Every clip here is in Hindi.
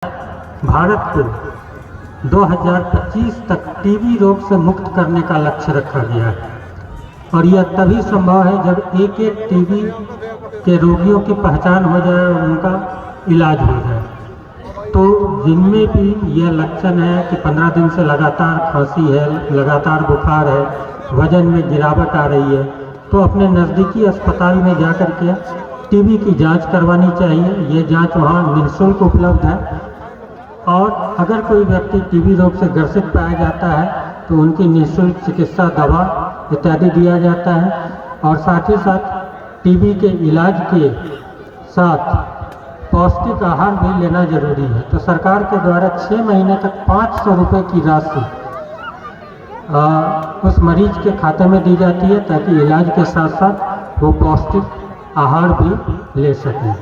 भारत को 2025 तक टीबी रोग से मुक्त करने का लक्ष्य रखा गया है और यह तभी संभव है जब एक एक टीबी के रोगियों की पहचान हो जाए और उनका इलाज हो जाए। तो जिनमें भी यह लक्षण है कि 15 दिन से लगातार खांसी है, लगातार बुखार है, वजन में गिरावट आ रही है, तो अपने नज़दीकी अस्पताल में जाकर के टीबी की जांच करवानी चाहिए। ये जांच वहाँ निःशुल्क उपलब्ध है और अगर कोई व्यक्ति टीबी रोग से ग्रसित पाया जाता है तो उनकी निःशुल्क चिकित्सा दवा इत्यादि दिया जाता है और साथ ही साथ टीबी के इलाज के साथ पौष्टिक आहार भी लेना जरूरी है। तो सरकार के द्वारा 6 महीने तक 500 रुपये की राशि उस मरीज के खाते में दी जाती है ताकि इलाज के साथ साथ वो पौष्टिक आहार भी ले सकें।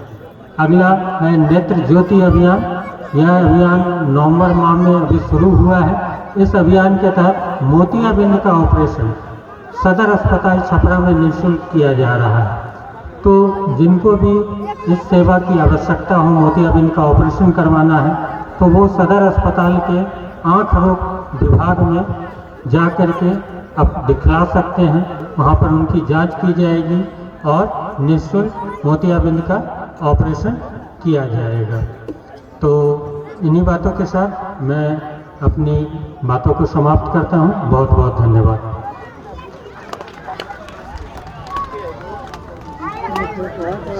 अगला है नेत्र ज्योति अभियान। यह अभियान नवंबर माह में अभी शुरू हुआ है। इस अभियान के तहत मोतियाबिंद का ऑपरेशन सदर अस्पताल छपरा में निःशुल्क किया जा रहा है। तो जिनको भी इस सेवा की आवश्यकता हो, मोतियाबिंद का ऑपरेशन करवाना है, तो वो सदर अस्पताल के आँख रोग विभाग में जा कर के अब दिखला सकते हैं। वहाँ पर उनकी जांच की जाएगी और निःशुल्क मोतियाबिंद का ऑपरेशन किया जाएगा। तो इन्हीं बातों के साथ मैं अपनी बातों को समाप्त करता हूँ। बहुत बहुत धन्यवाद।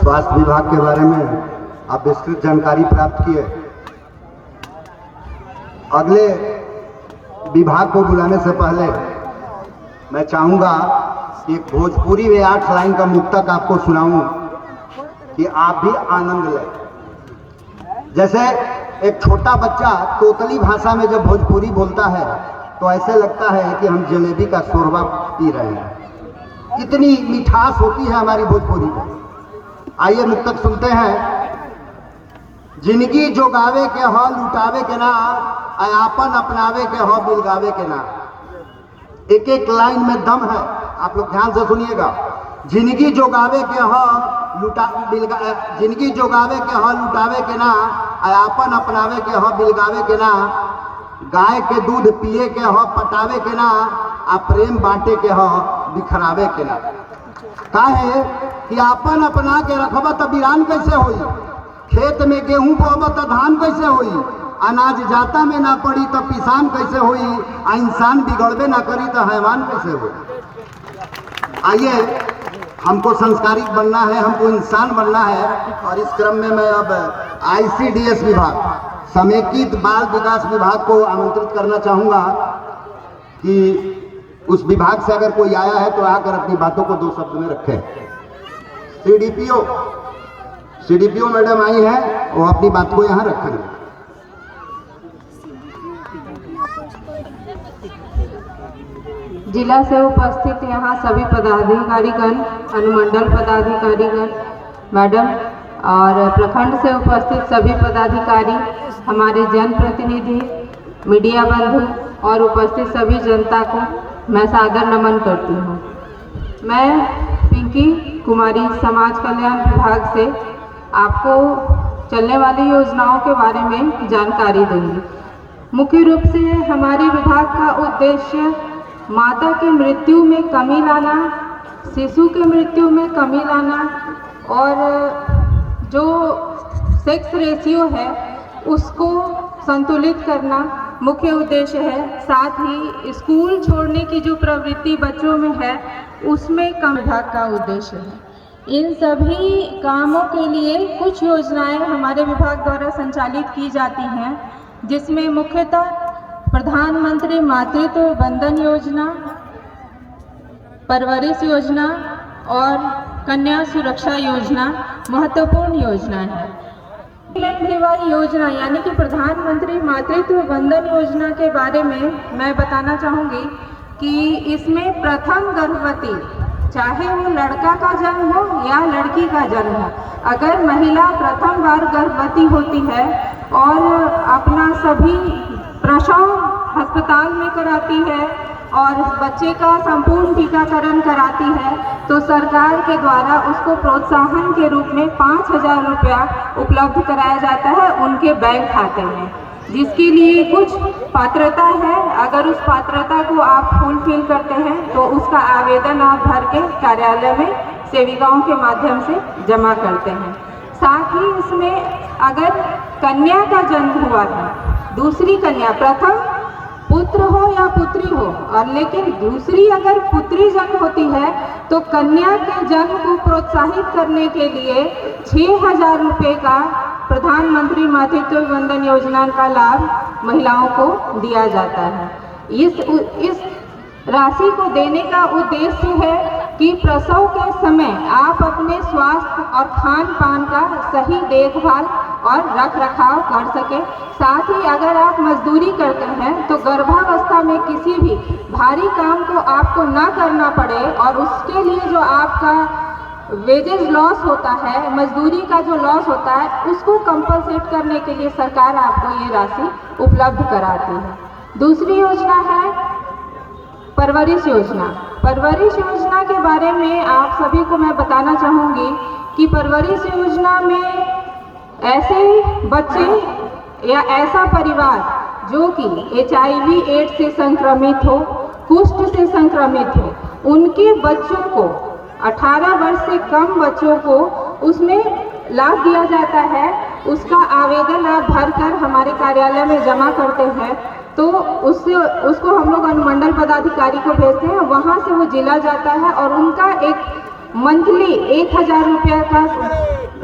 स्वास्थ्य विभाग के बारे में आप विस्तृत जानकारी प्राप्त किए। अगले विभाग को बुलाने से पहले मैं चाहूँगा कि एक भोजपुरी में 8 लाइन का मुक्तक आपको सुनाऊं कि आप भी आनंद लें। जैसे एक छोटा बच्चा तोतली भाषा में जब भोजपुरी बोलता है तो ऐसे लगता है कि हम जलेबी का शोरबा पी रहे हैं। इतनी मिठास होती है हमारी भोजपुरी में। आइए मुक्तक सुनते हैं। जिंदगी जोगावे के हो लुटावे के ना, आपन अपनावे के हो बिलगावे के ना। एक एक लाइन में दम है, आप लोग ध्यान से सुनिएगा। जिंदगी जोगावे के हो जिंदगी जोगावे के हो लुटावे के ना, आपन अपनावे के हो बिलगावे के ना। गाय के दूध पिए के हो पटावे के ना, प्रेम बांटे के हो बिखरावे के ना। काहे कि आपन अपना के रखबा तो वीरान कैसे होई, खेत में गेहूं बोबा तो धान कैसे होई, अनाज जाता में ना पड़ी तो किसान कैसे होई, इंसान बिगड़बे ना करी तो हैवान कैसे होई। आइए, हमको संस्कारिक बनना है, हमको इंसान बनना है और इस क्रम में मैं अब ICDS विभाग समेकित बाल विकास विभाग को आमंत्रित करना चाहूँगा कि उस विभाग से अगर कोई आया है तो आकर अपनी बातों को 2 शब्द में रखें। CDPO मैडम आई हैं, वो अपनी बात को यहाँ रखेंगे। जिला से उपस्थित यहाँ सभी पदाधिकारीगण, अनुमंडल पदाधिकारीगण मैडम और प्रखंड से उपस्थित सभी पदाधिकारी, हमारे जनप्रतिनिधि, मीडिया बंधु और उपस्थित सभी जनता को मैं सादर नमन करती हूँ। मैं पिंकी कुमारी समाज कल्याण विभाग से आपको चलने वाली योजनाओं के बारे में जानकारी दूंगी। मुख्य रूप से हमारे विभाग का उद्देश्य माता की मृत्यु में कमी लाना, शिशु की मृत्यु में कमी लाना और जो सेक्स रेशियो है उसको संतुलित करना मुख्य उद्देश्य है। साथ ही स्कूल छोड़ने की जो प्रवृत्ति बच्चों में है उसमें कम विभाग का उद्देश्य है। इन सभी कामों के लिए कुछ योजनाएं हमारे विभाग द्वारा संचालित की जाती हैं, जिसमें मुख्यतः प्रधानमंत्री मातृत्व वंदन योजना, परवरिश योजना और कन्या सुरक्षा योजना महत्वपूर्ण योजना है। योजना यानी कि प्रधानमंत्री मातृत्व वंदन योजना के बारे में मैं बताना चाहूँगी कि इसमें प्रथम गर्भवती, चाहे वो लड़का का जन्म हो या लड़की का जन्म हो, अगर महिला प्रथम बार गर्भवती होती है और अपना सभी प्रसव अस्पताल में कराती है और बच्चे का संपूर्ण टीकाकरण कराती है तो सरकार के द्वारा उसको प्रोत्साहन के रूप में 5,000 रुपया उपलब्ध कराया जाता है उनके बैंक खाते में, जिसके लिए कुछ पात्रता है। अगर उस पात्रता को आप फुलफिल करते हैं तो उसका आवेदन आप भर के कार्यालय में सेविकाओं के माध्यम से जमा करते हैं। साथ ही इसमें अगर कन्या का जन्म हुआ है, दूसरी कन्या, प्रथम पुत्र हो या पुत्री हो, और लेकिन दूसरी अगर पुत्री जन्म होती है तो कन्या के जन्म को प्रोत्साहित करने के लिए 6,000 रुपये का प्रधानमंत्री मातृत्व वंदन योजना का लाभ महिलाओं को दिया जाता है। इस राशि को देने का उद्देश्य है कि प्रसव के समय आप अपने स्वास्थ्य और खान पान का सही देखभाल और रख रखाव कर सकें। साथ ही अगर आप मजदूरी करते हैं तो गर्भावस्था में किसी भी भारी काम को आपको ना करना पड़े और उसके लिए जो आपका वेजेस लॉस होता है, मजदूरी का जो लॉस होता है, उसको कंपनसेट करने के लिए सरकार आपको ये राशि उपलब्ध कराती है। दूसरी योजना है परवरिश योजना। परवरिश योजना के बारे में आप सभी को मैं बताना चाहूँगी कि परवरिश योजना में ऐसे बच्चे या ऐसा परिवार जो कि HIV एड्स से संक्रमित हो, कुष्ठ से संक्रमित हो, उनके बच्चों को 18 वर्ष से कम बच्चों को उसमें लाभ दिया जाता है। उसका आवेदन आप भरकर हमारे कार्यालय में जमा करते हैं तो उसको हम लोग अनुमंडल पदाधिकारी को भेजते हैं, वहाँ से वो जिला जाता है और उनका एक मंथली 1,000 रुपया का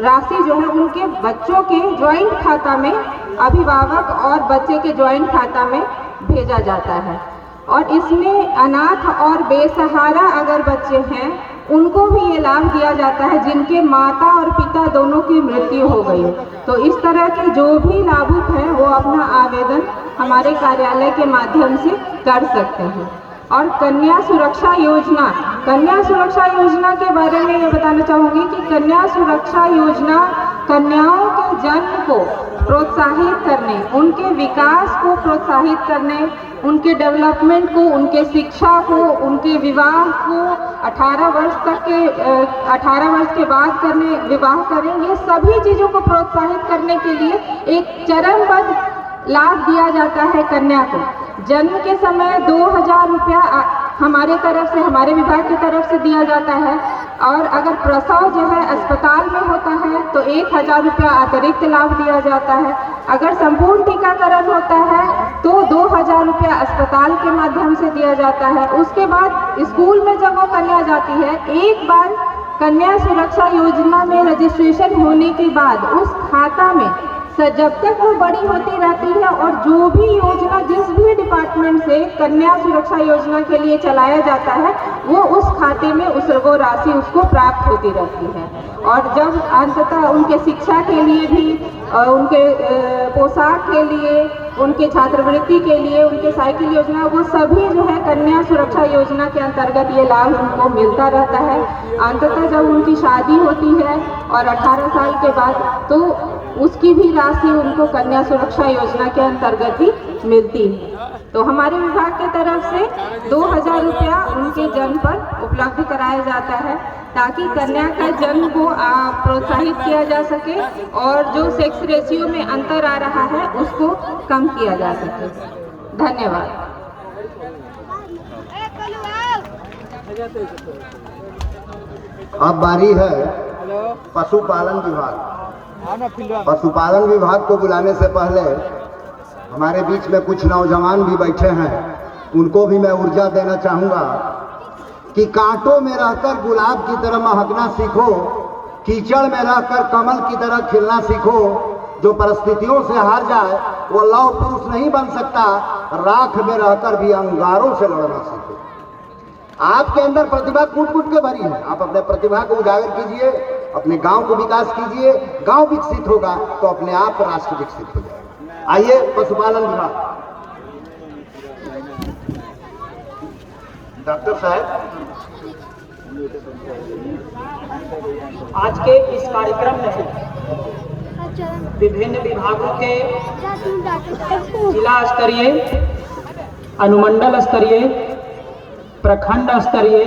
राशि जो है उनके बच्चों के ज्वाइंट खाता में, अभिभावक और बच्चे के ज्वाइंट खाता में भेजा जाता है। और इसमें अनाथ और बेसहारा अगर बच्चे हैं उनको भी ये लाभ दिया जाता है जिनके माता और पिता दोनों की मृत्यु हो गई। तो इस तरह के जो भी लाभुक हैं वो अपना आवेदन हमारे कार्यालय के माध्यम से कर सकते हैं। और कन्या सुरक्षा योजना, कन्या सुरक्षा योजना के बारे में ये बताना चाहूँगी कि कन्या सुरक्षा योजना कन्याओं के जन्म को प्रोत्साहित करने, उनके विकास को प्रोत्साहित करने, उनके डेवलपमेंट को, उनके शिक्षा को, उनके विवाह को 18 वर्ष के बाद विवाह करें, ये सभी चीज़ों को प्रोत्साहित करने के लिए एक चरणबद्ध लाभ दिया जाता है कन्या को। जन्म के समय 2,000 रुपया हमारे तरफ से, हमारे विभाग की तरफ से दिया जाता है और अगर प्रसव जो है अस्पताल में होता है तो 1,000 रुपया अतिरिक्त लाभ दिया जाता है। अगर संपूर्ण टीकाकरण होता है तो 2,000 रुपया अस्पताल के माध्यम से दिया जाता है। उसके बाद स्कूल में जब वो कन्या जाती है, एक बार कन्या सुरक्षा योजना में रजिस्ट्रेशन होने के बाद उस खाता में जब तक वो बड़ी होती रहती है और जो भी योजना जिस भी डिपार्टमेंट से कन्या सुरक्षा योजना के लिए चलाया जाता है वो उस खाते में वो राशि उसको प्राप्त होती रहती है। और जब अंततः उनके शिक्षा के लिए भी, उनके पोशाक के लिए, उनके छात्रवृत्ति के लिए, उनके साइकिल योजना, वो सभी जो है कन्या सुरक्षा योजना के अंतर्गत ये लाभ उनको मिलता रहता है। अंततः जब उनकी शादी होती है और 18 साल के बाद तो उसकी भी राशि उनको कन्या सुरक्षा योजना के अंतर्गत ही मिलती है। तो हमारे विभाग की तरफ से 2,000 रुपया उनके जन्म पर उपलब्ध कराया जाता है ताकि कन्या का जन्म को प्रोत्साहित किया जा सके और जो सेक्स रेशियो में अंतर आ रहा है उसको कम किया जा सके। धन्यवाद। अब बारी है पशुपालन विभाग। पशुपालन विभाग को बुलाने से पहले हमारे बीच में कुछ नौजवान भी बैठे हैं, उनको भी मैं ऊर्जा देना चाहूँगा कि कांटों में रहकर गुलाब की तरह महकना सीखो, कीचड़ में रहकर कमल की तरह खिलना सीखो। जो परिस्थितियों से हार जाए वो लौह पुरुष नहीं बन सकता, राख में रहकर भी अंगारों से लड़ना सीखो। आपके अंदर प्रतिभा कूट कूट के भरी है, आप अपने प्रतिभा को उजागर कीजिए, अपने गांव को विकास कीजिए। गांव विकसित होगा तो अपने आप राष्ट्र विकसित हो जाएगा। आइए पशुपालन विभाग। डॉक्टर साहब, आज के इस कार्यक्रम में विभिन्न विभागों के जिला स्तरीय, अनुमंडल स्तरीय प्रखंड स्तरीय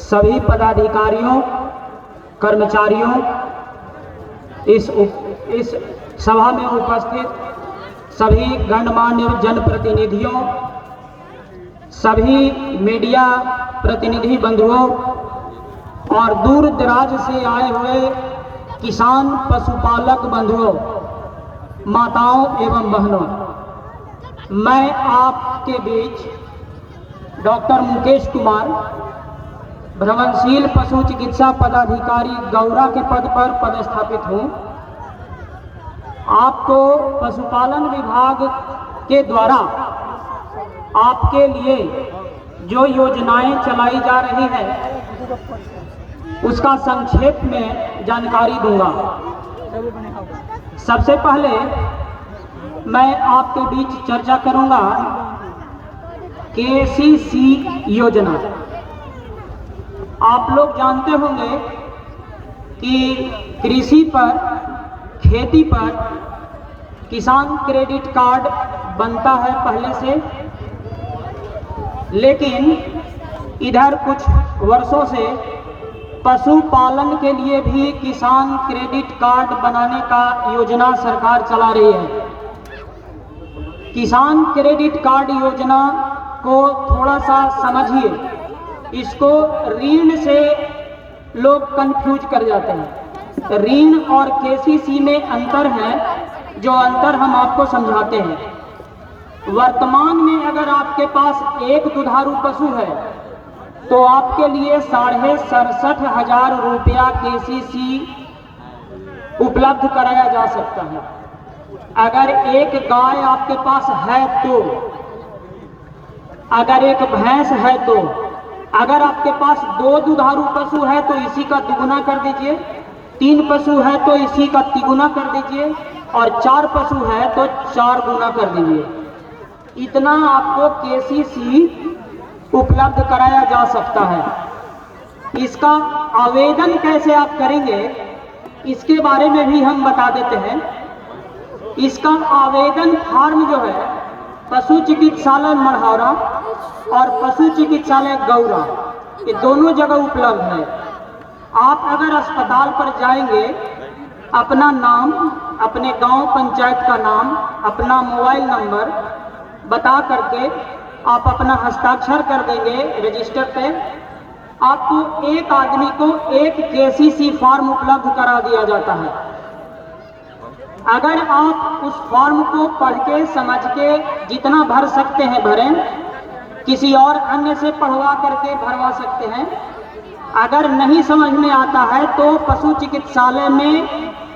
सभी पदाधिकारियों, कर्मचारियों, इस सभा में उपस्थित सभी गणमान्य जनप्रतिनिधियों, सभी मीडिया प्रतिनिधि बंधुओं और दूर दराज से आए हुए किसान पशुपालक बंधुओं, माताओं एवं बहनों, मैं आपके बीच डॉक्टर मुकेश कुमार, भ्रमणशील पशु चिकित्सा पदाधिकारी गौरा के पद पर पदस्थापित हूँ। आपको पशुपालन विभाग के द्वारा आपके लिए जो योजनाएं चलाई जा रही है उसका संक्षेप में जानकारी दूंगा। सबसे पहले मैं आपके बीच चर्चा करूंगा केसीसी योजना। आप लोग जानते होंगे कि कृषि पर, खेती पर किसान क्रेडिट कार्ड बनता है पहले से, लेकिन इधर कुछ वर्षों से पशुपालन के लिए भी किसान क्रेडिट कार्ड बनाने का योजना सरकार चला रही है। किसान क्रेडिट कार्ड योजना को थोड़ा सा समझिए, इसको ऋण से लोग कंफ्यूज कर जाते हैं। ऋण और केसीसी में अंतर है, जो अंतर हम आपको समझाते हैं। वर्तमान में अगर आपके पास एक दुधारू पशु है तो आपके लिए 67,500 रुपया केसीसी उपलब्ध कराया जा सकता है। अगर एक गाय आपके पास है तो, अगर एक भैंस है तो, अगर आपके पास 2 दुधारू पशु है तो इसी का दुगुना कर दीजिए, 3 पशु है तो इसी का तिगुना कर दीजिए, और 4 पशु है तो 4 गुना कर दीजिए। इतना आपको केसीसी उपलब्ध कराया जा सकता है। इसका आवेदन कैसे आप करेंगे इसके बारे में भी हम बता देते हैं। इसका आवेदन फॉर्म जो है पशु चिकित्सालय मढ़ौरा और पशु चिकित्सालय गौरा, ये दोनों जगह उपलब्ध है। आप अगर अस्पताल पर जाएंगे, अपना नाम, अपने गांव पंचायत का नाम, अपना मोबाइल नंबर बता करके आप अपना हस्ताक्षर कर देंगे रजिस्टर पे, आपको एक आदमी को एक केसीसी फॉर्म उपलब्ध करा दिया जाता है। अगर आप उस फॉर्म को पढ़ के समझ के जितना भर सकते हैं भरें, किसी और अन्य से पढ़वा करके भरवा सकते हैं। अगर नहीं समझ में आता है तो पशु चिकित्सालय में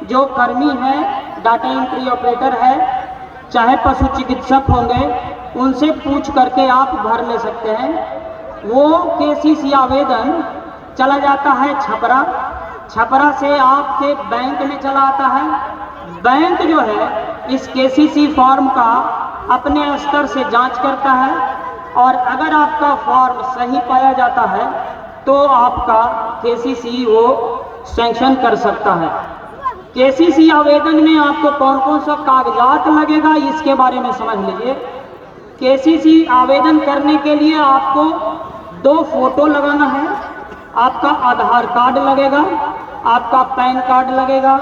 जो कर्मी है, डाटा एंट्री ऑपरेटर है, चाहे पशु चिकित्सक होंगे, उनसे पूछ करके आप भर ले सकते हैं। वो केसीसी आवेदन चला जाता है छपरा, छपरा से आपके बैंक में चला आता है। बैंक जो है इस केसीसी फॉर्म का अपने स्तर से जांच करता है, और अगर आपका फॉर्म सही पाया जाता है तो आपका केसीसी वो सैंक्शन कर सकता है। केसीसी आवेदन में आपको कौन कौन सा कागजात लगेगा इसके बारे में समझ लीजिए। केसीसी आवेदन करने के लिए आपको 2 फोटो लगाना है। आपका आधार कार्ड लगेगा, आपका पैन कार्ड लगेगा।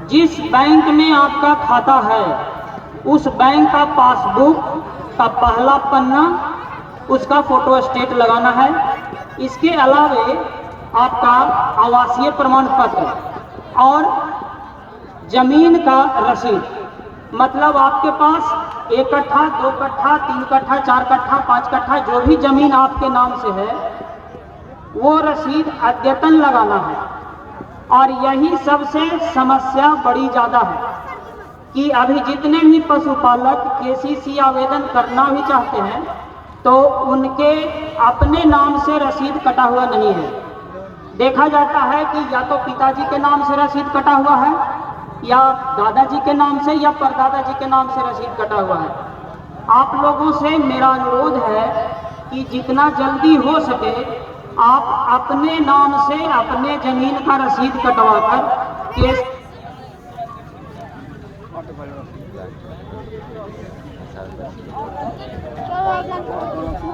जिस बैंक में आपका खाता है उस बैंक का पासबुक का पहला पन्ना, उसका फोटो स्टेट लगाना है। इसके अलावे आपका आवासीय प्रमाण पत्र और जमीन का रसीद, मतलब आपके पास 1 कट्ठा, 2 कट्ठा, 3 कट्ठा, 4 कट्ठा, 5 कट्ठा जो भी जमीन आपके नाम से है वो रसीद अद्यतन लगाना है। और यही सबसे समस्या बड़ी ज़्यादा है कि अभी जितने भी पशुपालक केसीसी आवेदन करना भी चाहते हैं तो उनके अपने नाम से रसीद कटा हुआ नहीं है। देखा जाता है कि या तो पिताजी के नाम से रसीद कटा हुआ है, या दादाजी के नाम से, या परदादा जी के नाम से रसीद कटा हुआ है। आप लोगों से मेरा अनुरोध है कि जितना जल्दी हो सके आप अपने नाम से अपने जमीन का रसीद कटवाकर केस चलो